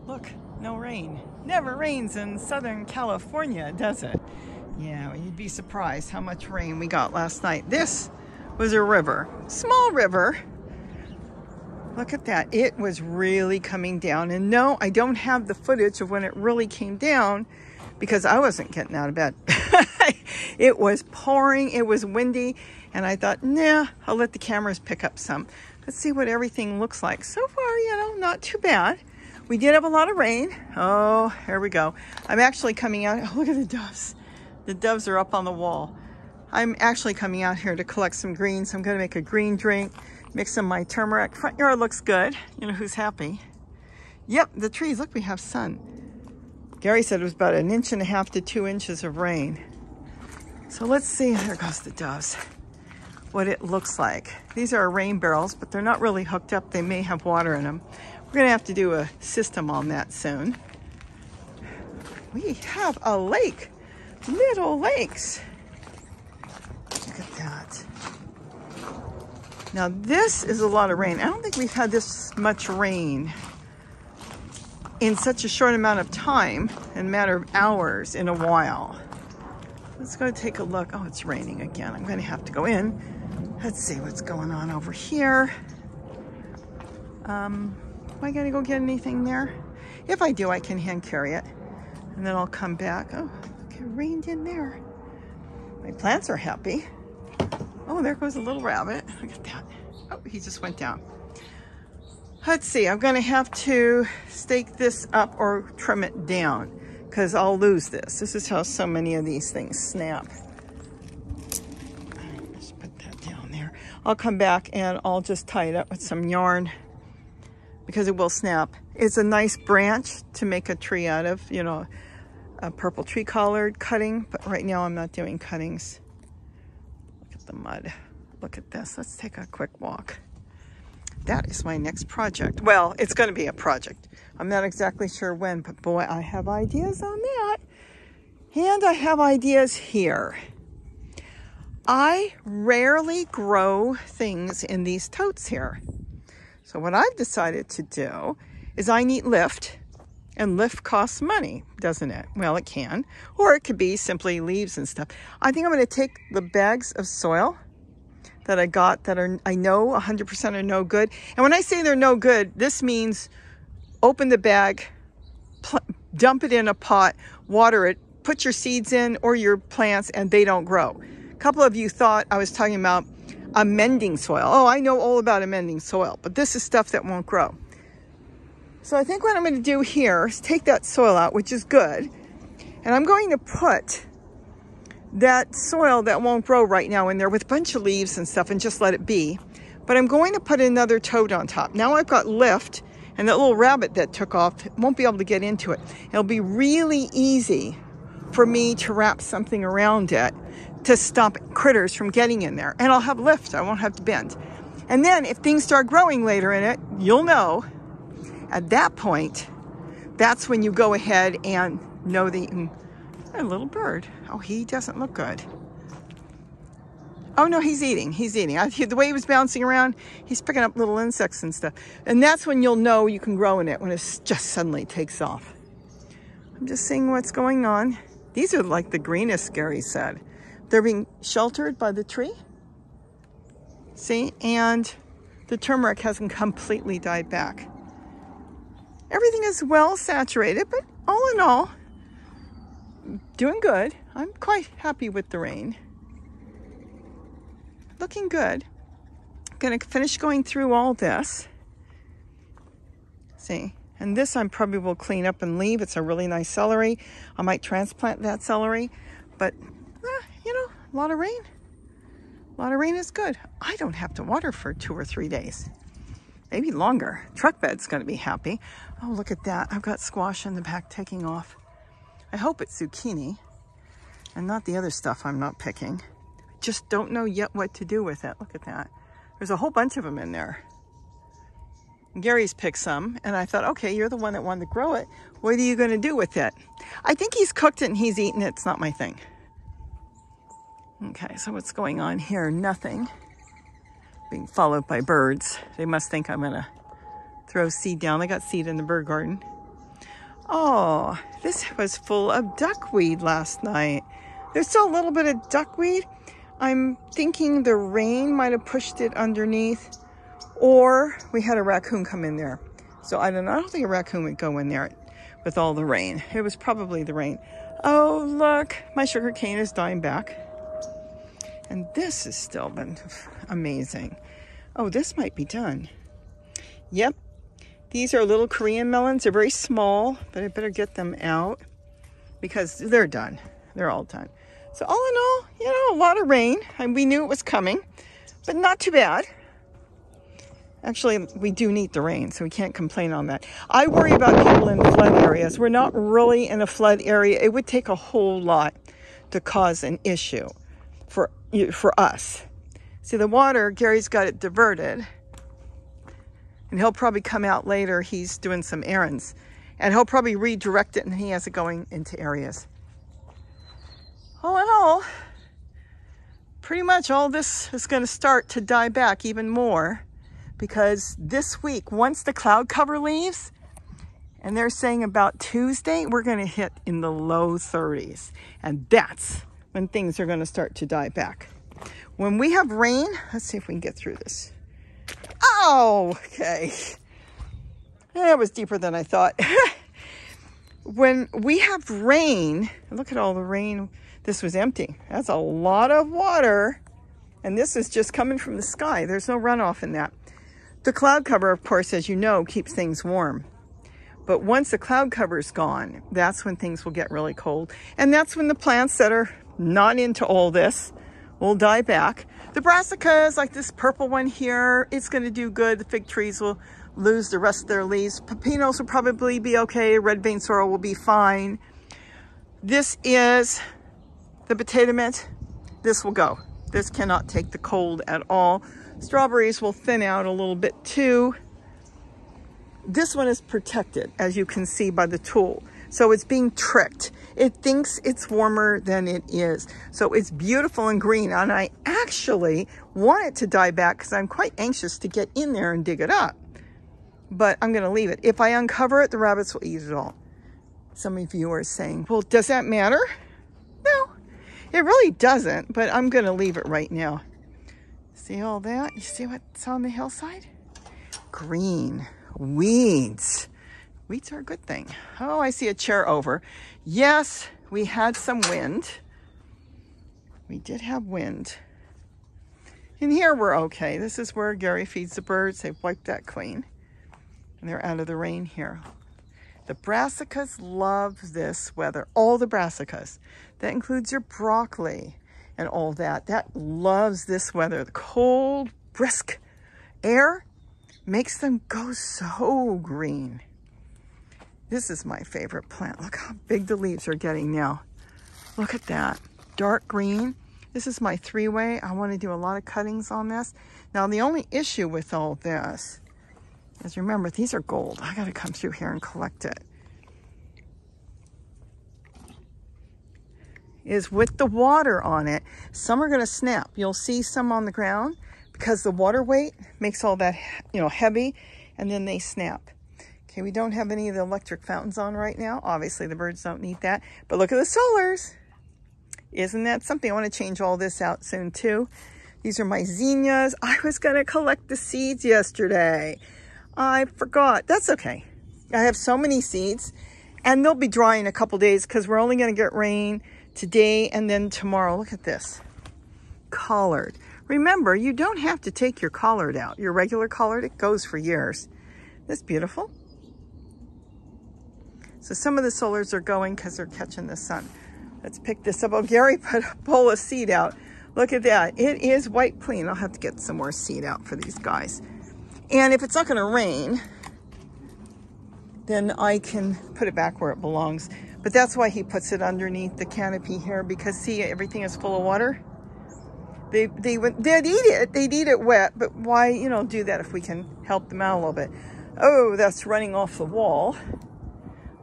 Look, no rain. Never rains in Southern California, does it? Yeah, you'd be surprised how much rain we got last night. This was a river, small river. Look at that. It was really coming down. And no, I don't have the footage of when it really came down because I wasn't getting out of bed. It was pouring, it was windy, and I thought, nah, I'll let the cameras pick up some. Let's see what everything looks like. So far, you know, not too bad. We did have a lot of rain. Oh, here we go. I'm actually coming out. Oh, look at the doves. The doves are up on the wall. I'm actually coming out here to collect some greens. I'm going to make a green drink, mix some of my turmeric. Front yard looks good. You know who's happy? Yep, the trees. Look, we have sun. Gary said it was about 1.5 inches to 2 inches of rain. So let's see. There goes the doves. What it looks like. These are rain barrels, but they're not really hooked up. They may have water in them. We're going to have to do a system on that soon. We have a lake. Little lakes. Look at that. Now this is a lot of rain. I don't think we've had this much rain in such a short amount of time, in a matter of hours, in a while. Let's go take a look. Oh, it's raining again. I'm going to have to go in. Let's see what's going on over here. Am I going to go get anything there? If I do, I can hand carry it. And then I'll come back. Oh, look, it rained in there. My plants are happy. Oh, there goes a little rabbit. Look at that. Oh, he just went down. Let's see. I'm going to have to stake this up or trim it down because I'll lose this. This is how so many of these things snap. Just put that down there. I'll come back and I'll just tie it up with some yarn because it will snap. It's a nice branch to make a tree out of, you know, a purple tree collard cutting, but right now I'm not doing cuttings. Look at the mud. Look at this. Let's take a quick walk. That is my next project. Well, it's going to be a project. I'm not exactly sure when, but boy, I have ideas on that. And I have ideas here. I rarely grow things in these totes here. So what I've decided to do is I need lift. And lift costs money, doesn't it? Well, it can. Or it could be simply leaves and stuff. I think I'm going to take the bags of soil that I got that are, I know 100% are no good. And when I say they're no good, this means open the bag, dump it in a pot, water it, put your seeds in or your plants, and they don't grow. A couple of you thought I was talking about amending soil. Oh, I know all about amending soil, but this is stuff that won't grow. So I think what I'm going to do here is take that soil out, which is good, and I'm going to put that soil that won't grow right now in there with a bunch of leaves and stuff and just let it be. But I'm going to put another toad on top. Now I've got lift, and that little rabbit that took off won't be able to get into it. It'll be really easy for me to wrap something around it to stop critters from getting in there. And I'll have lift. I won't have to bend. And then if things start growing later in it, you'll know. At that point, that's when you go ahead and know that you can... A little bird. Oh, he doesn't look good. Oh, no, he's eating. He's eating. The way he was bouncing around, he's picking up little insects and stuff. And that's when you'll know you can grow in it, when it just suddenly takes off. I'm just seeing what's going on. These are like the greenest, Gary said. They're being sheltered by the tree. See? And the turmeric hasn't completely died back. Everything is well saturated, but all in all, doing good. I'm quite happy with the rain. Looking good. I'm going to finish going through all this. See, and this I probably will clean up and leave. It's a really nice celery. I might transplant that celery, but you know, a lot of rain. A lot of rain is good. I don't have to water for 2 or 3 days. Maybe longer. Truck bed's going to be happy. Oh, look at that. I've got squash in the back taking off. I hope it's zucchini and not the other stuff I'm not picking. I just don't know yet what to do with it. Look at that. There's a whole bunch of them in there. Gary's picked some, and I thought, okay, you're the one that wanted to grow it. What are you going to do with it? I think he's cooked it and he's eaten it. It's not my thing. Okay, so what's going on here? Nothing. Being followed by birds. They must think I'm going to throw seed down. I got seed in the bird garden. Oh, this was full of duckweed last night. There's still a little bit of duckweed. I'm thinking the rain might have pushed it underneath, or we had a raccoon come in there. So I don't know. I don't think a raccoon would go in there with all the rain. It was probably the rain. Oh, look, my sugar cane is dying back. And this has still been amazing. Oh, this might be done. Yep. These are little Korean melons. They're very small, but I better get them out because they're done. They're all done. So all in all, you know, a lot of rain. And we knew it was coming, but not too bad. Actually, we do need the rain, so we can't complain on that. I worry about people in flood areas. We're not really in a flood area. It would take a whole lot to cause an issue for us. See, the water, Gary's got it diverted, and he'll probably come out later. He's doing some errands, and he'll probably redirect it, and he has it going into areas. All in all, pretty much all this is going to start to die back even more. Because this week, once the cloud cover leaves, and they're saying about Tuesday, we're going to hit in the low 30s. And that's when things are going to start to die back. When we have rain, let's see if we can get through this. Oh, okay. That was deeper than I thought. When we have rain, look at all the rain. This was empty. That's a lot of water. And this is just coming from the sky. There's no runoff in that. The cloud cover, of course, as you know, keeps things warm. But once the cloud cover is gone, that's when things will get really cold. And that's when the plants that are not into all this will die back. The brassicas, like this purple one here, it's going to do good. The fig trees will lose the rest of their leaves. Pepinos will probably be okay. Red vein sorrel will be fine. This is the potato mint. This will go. This cannot take the cold at all. Strawberries will thin out a little bit too. This one is protected, as you can see by the tool. So it's being tricked. It thinks it's warmer than it is. So it's beautiful and green. And I actually want it to die back because I'm quite anxious to get in there and dig it up. But I'm going to leave it. If I uncover it, the rabbits will eat it all. Some of you are saying, well, does that matter? No, it really doesn't. But I'm going to leave it right now. See all that? You see what's on the hillside? Green. Weeds. Weeds are a good thing. Oh, I see a chair over. Yes, we had some wind. We did have wind. In here, we're okay. This is where Gary feeds the birds. They've wiped that clean. And they're out of the rain here. The brassicas love this weather. All the brassicas. That includes your broccoli and all that. That loves this weather. The cold, brisk air makes them go so green. This is my favorite plant. Look how big the leaves are getting now. Look at that. Dark green. This is my 3-way. I want to do a lot of cuttings on this. Now, the only issue with all this is, remember, these are gold. I got to come through here and collect it. Is with the water on it, some are going to snap. You'll see some on the ground because the water weight makes all that, you know, heavy, and then they snap. Okay, we don't have any of the electric fountains on right now. Obviously, the birds don't need that. But look at the solars. Isn't that something? I want to change all this out soon, too. These are my zinnias. I was going to collect the seeds yesterday. I forgot. That's okay. I have so many seeds, and they'll be dry in a couple days because we're only going to get rain today and then tomorrow. Look at this. Collard. Remember, you don't have to take your collard out. Your regular collard, it goes for years. That's beautiful. So some of the solars are going because they're catching the sun. Let's pick this up. Oh, Gary put a bowl of seed out. Look at that. It is white clean. I'll have to get some more seed out for these guys. And if it's not going to rain, then I can put it back where it belongs. But that's why he puts it underneath the canopy here, because see, everything is full of water. They'd eat it. They'd eat it wet, but why, you know, do that if we can help them out a little bit. Oh, that's running off the wall.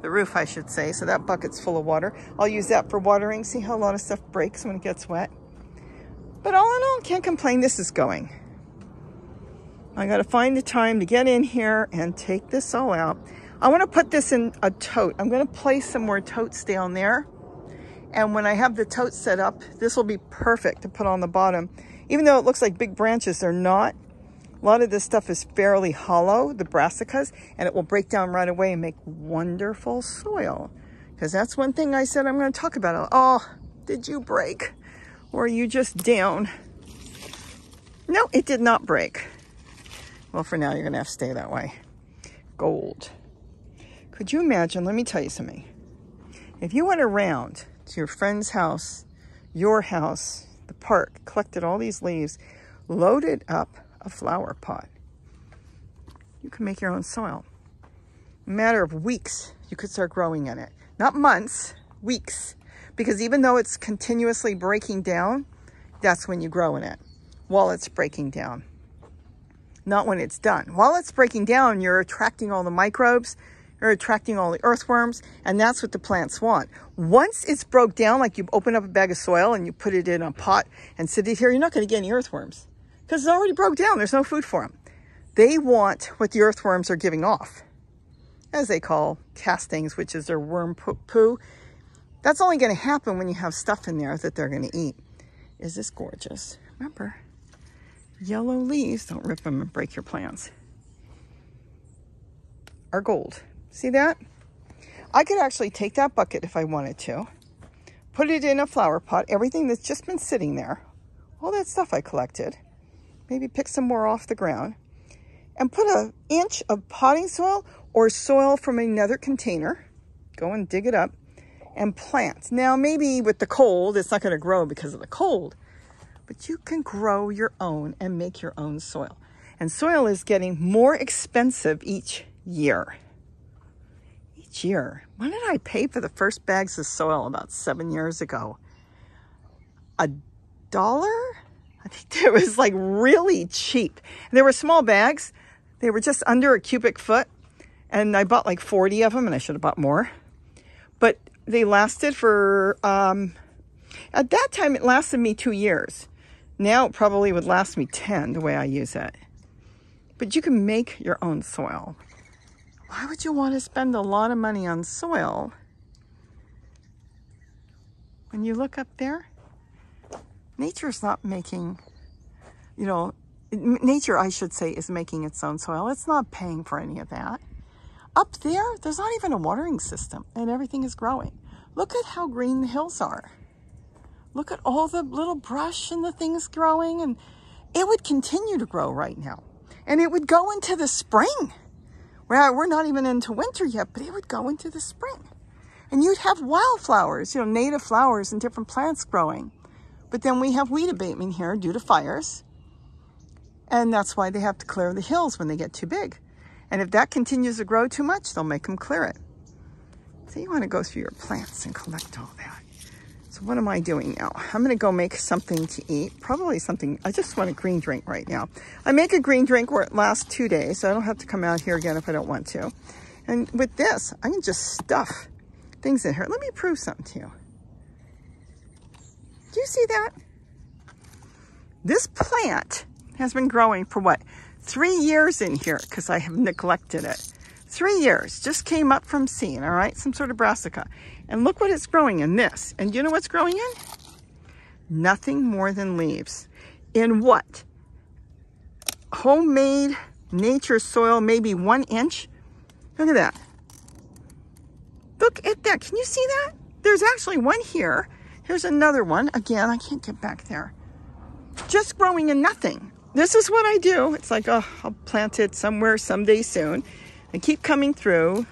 The roof, I should say. So that bucket's full of water. I'll use that for watering. See how a lot of stuff breaks when it gets wet. But all in all, can't complain. This is going. I got to find the time to get in here and take this all out. I want to put this in a tote. I'm going to place some more totes down there. And when I have the tote set up, this will be perfect to put on the bottom. Even though it looks like big branches, they're not. A lot of this stuff is fairly hollow, the brassicas, and it will break down right away and make wonderful soil. Because that's one thing I said I'm going to talk about. Oh, did you break? Or are you just down? No, it did not break. Well, for now, you're going to have to stay that way. Gold. Could you imagine? Let me tell you something. If you went around to your friend's house, your house, the park, collected all these leaves, loaded up a flower pot, you can make your own soil. In a matter of weeks, you could start growing in it. Not months, weeks. Because even though it's continuously breaking down, that's when you grow in it. While it's breaking down. Not when it's done. While it's breaking down, you're attracting all the microbes, you're attracting all the earthworms, and that's what the plants want. Once it's broke down, like you open up a bag of soil and you put it in a pot and sit it here, you're not going to get any earthworms because it's already broke down. There's no food for them. They want what the earthworms are giving off, as they call castings, which is their worm poo. That's only going to happen when you have stuff in there that they're going to eat. Is this gorgeous? Remember, yellow leaves, don't rip them and break your plants, are gold. See that? I could actually take that bucket if I wanted to, put it in a flower pot, everything that's just been sitting there, all that stuff I collected, maybe pick some more off the ground, and put an inch of potting soil or soil from another container, go and dig it up, and plant. Now, maybe with the cold, it's not going to grow because of the cold, but you can grow your own and make your own soil. And soil is getting more expensive each year. Each year. When did I pay for the first bags of soil? About 7 years ago. $1? I think it was like really cheap. And they were small bags. They were just under a cubic foot. And I bought like 40 of them, and I should have bought more. But they lasted for, at that time, it lasted me 2 years. Now it probably would last me 10 the way I use it. But you can make your own soil. Why would you want to spend a lot of money on soil when you look up there? Nature's not making, you know, nature, I should say, is making its own soil. It's not paying for any of that. Up there, there's not even a watering system, and everything is growing. Look at how green the hills are. Look at all the little brush and the things growing, and it would continue to grow right now. And it would go into the spring. Well, we're not even into winter yet, but it would go into the spring. And you'd have wildflowers, you know, native flowers and different plants growing. But then we have weed abatement here due to fires. And that's why they have to clear the hills when they get too big. And if that continues to grow too much, they'll make them clear it. So you want to go through your plants and collect all that. So what am I doing now? I'm going to go make something to eat. Probably something, I just want a green drink right now. I make a green drink where it lasts 2 days, so I don't have to come out here again if I don't want to. And with this, I can just stuff things in here. Let me prove something to you. Do you see that? This plant has been growing for what? 3 years in here because I have neglected it. 3 years, just came up from seed, all right? Some sort of brassica. And look what it's growing in this. And you know what's growing in? Nothing more than leaves. In what? Homemade nature soil, maybe 1 inch. Look at that. Look at that. Can you see that? There's actually one here. Here's another one. Again, I can't get back there. Just growing in nothing. This is what I do. It's like, oh, I'll plant it somewhere someday soon. I keep coming through,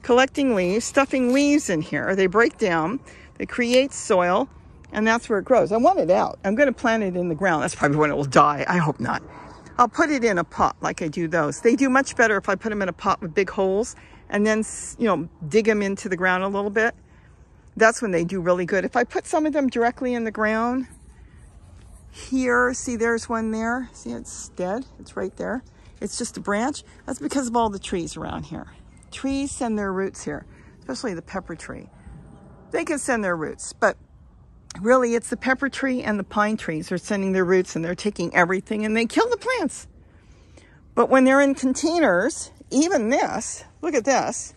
collecting leaves, stuffing leaves in here. They break down, they create soil, and that's where it grows. I want it out. I'm going to plant it in the ground. That's probably when it will die. I hope not. I'll put it in a pot like I do those. They do much better if I put them in a pot with big holes and then, you know, dig them into the ground a little bit. That's when they do really good. If I put some of them directly in the ground, here, see there's one there. See, it's dead. It's right there. It's just a branch. That's because of all the trees around here. Trees send their roots here, especially the pepper tree. They can send their roots, but really it's the pepper tree and the pine trees are sending their roots, and they're taking everything and they kill the plants. But when they're in containers, even this, look at this.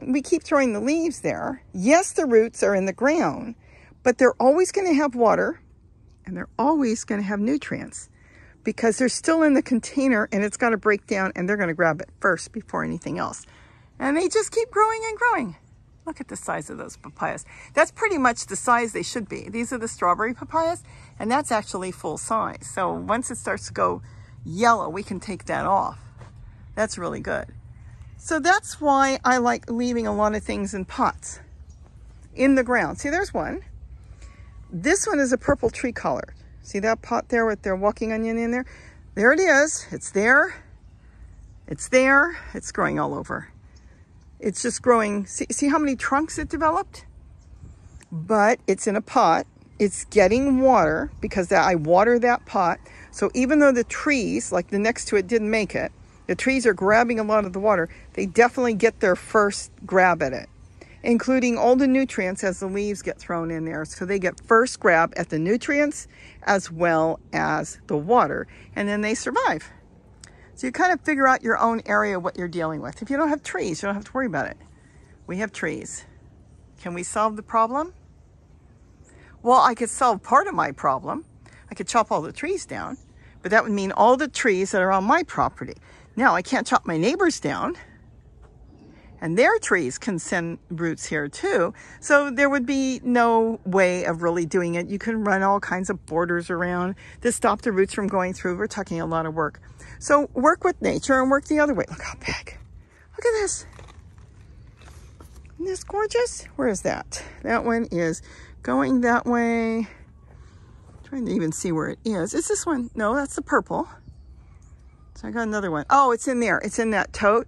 we keep throwing the leaves there, yes, the roots are in the ground, but they're always going to have water and they're always going to have nutrients because they're still in the container and it's got to break down and they're going to grab it first before anything else. And they just keep growing and growing. Look at the size of those papayas. That's pretty much the size they should be. These are the strawberry papayas, and that's actually full size. So once it starts to go yellow, we can take that off. That's really good. So that's why I like leaving a lot of things in pots in the ground. See, there's one. This one is a purple tree color. See that pot there with their walking onion in there? There it is. It's there. It's there. It's growing all over. It's just growing. See how many trunks it developed? But it's in a pot. It's getting water because I water that pot. So even though the trees, like the next to it, didn't make it, the trees are grabbing a lot of the water. They definitely get their first grab at it, including all the nutrients as the leaves get thrown in there. So they get first grab at the nutrients as well as the water, and then they survive. So you kind of figure out your own area, what you're dealing with. If you don't have trees, you don't have to worry about it. We have trees. Can we solve the problem? Well, I could solve part of my problem. I could chop all the trees down, but that would mean all the trees that are on my property. Now, I can't chop my neighbors down, and their trees can send roots here too. So there would be no way of really doing it. You can run all kinds of borders around to stop the roots from going through. We're talking a lot of work. So work with nature and work the other way. Look how big. Look at this. Isn't this gorgeous? Where is that? That one is going that way. I'm trying to even see where it is. Is this one? No, that's the purple. So I got another one. Oh, it's in there. It's in that tote.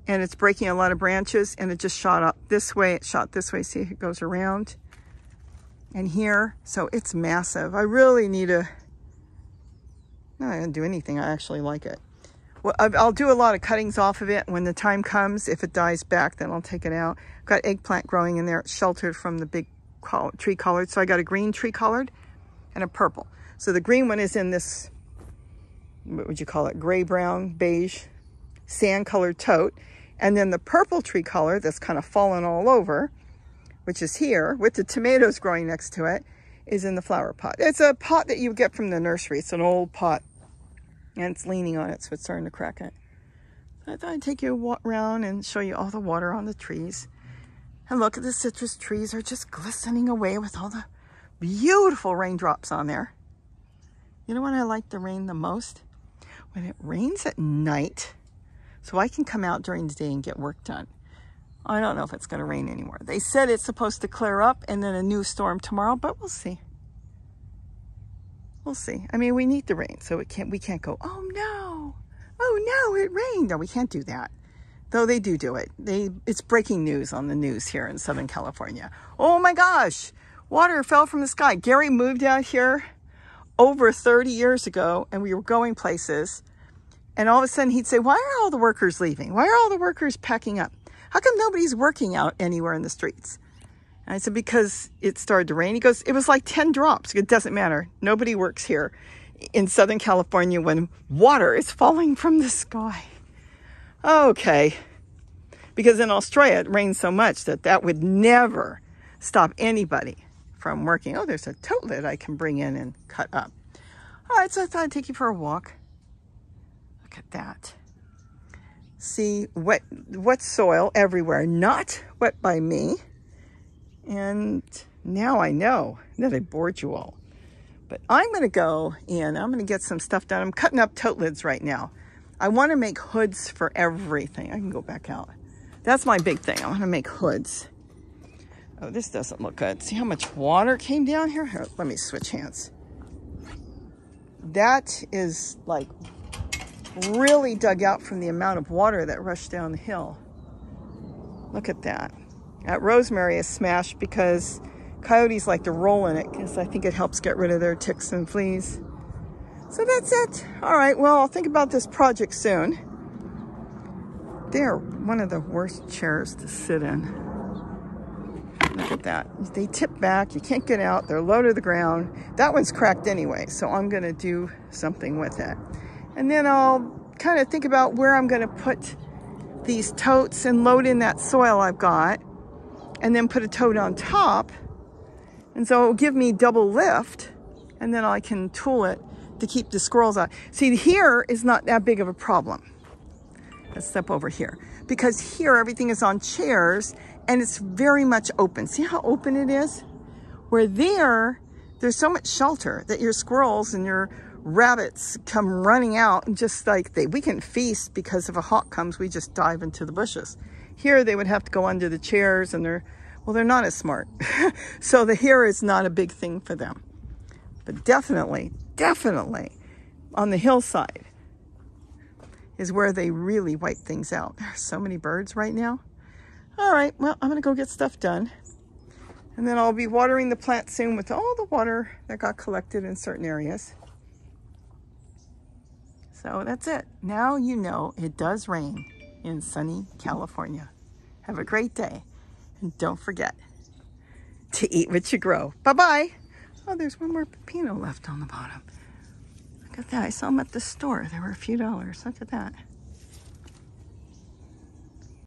And it's breaking a lot of branches. And it just shot up this way. It shot this way. See, it goes around. And here. So it's massive. I really need to... No, I didn't do anything. I actually like it. Well, I'll do a lot of cuttings off of it. When the time comes, if it dies back, then I'll take it out. I've got eggplant growing in there. It's sheltered from the big tree collard. So I got a green tree collard and a purple. So the green one is in this, what would you call it? Gray, brown, beige, sand colored tote. And then the purple tree collard that's kind of fallen all over, which is here with the tomatoes growing next to it, is in the flower pot. It's a pot that you get from the nursery. It's an old pot. And it's leaning on it, so it's starting to crack it. I thought I'd take you around and show you all the water on the trees. And look at the citrus trees are just glistening away with all the beautiful raindrops on there. You know when I like the rain the most? When it rains at night, so I can come out during the day and get work done. I don't know if it's going to rain anymore. They said it's supposed to clear up and then a new storm tomorrow, but we'll see. We'll see. I mean, we need the rain, so we can't go, oh no, it rained. No, we can't do that. Though they do it. It's breaking news on the news here in Southern California. Oh my gosh, water fell from the sky. Gary moved out here over 30 years ago, and we were going places, and all of a sudden he'd say, why are all the workers leaving? Why are all the workers packing up? How come nobody's working out anywhere in the streets? And I said, because it started to rain. He goes, it was like 10 drops. It doesn't matter. Nobody works here in Southern California when water is falling from the sky. Okay. Because in Australia, it rains so much that would never stop anybody from working. Oh, there's a tote lid I can bring in and cut up. All right, so I thought I'd take you for a walk. Look at that. See, wet soil everywhere, not wet by me. And now I know that I bored you all. But I'm going to go in. I'm going to get some stuff done. I'm cutting up tote lids right now. I want to make hoods for everything. I can go back out. That's my big thing. I want to make hoods. Oh, this doesn't look good. See how much water came down here? Here, let me switch hands. That is like really dug out from the amount of water that rushed down the hill. Look at that. That rosemary is smashed because coyotes like to roll in it because I think it helps get rid of their ticks and fleas. So that's it. All right, well, I'll think about this project soon. They're one of the worst chairs to sit in. Look at that. They tip back. You can't get out. They're low to the ground. That one's cracked anyway, so I'm going to do something with it. And then I'll kind of think about where I'm going to put these totes and load in that soil I've got, and then put a tote on top. And so it'll give me double lift, and then I can tool it to keep the squirrels out. See, here is not that big of a problem. Let's step over here. Because here everything is on chairs and it's very much open. See how open it is? Where there's so much shelter that your squirrels and your rabbits come running out and just like we can feast because if a hawk comes, we just dive into the bushes. Here they would have to go under the chairs and they're not as smart. So here is not a big thing for them. But definitely on the hillside is where they really wipe things out. There are so many birds right now. All right, well, I'm gonna go get stuff done. And then I'll be watering the plant soon with all the water that got collected in certain areas. So that's it. Now you know it does rain in sunny California. Have a great day. And don't forget to eat what you grow. Bye-bye. Oh, there's one more pepino left on the bottom. Look at that. I saw them at the store. They were a few dollars. Look at that.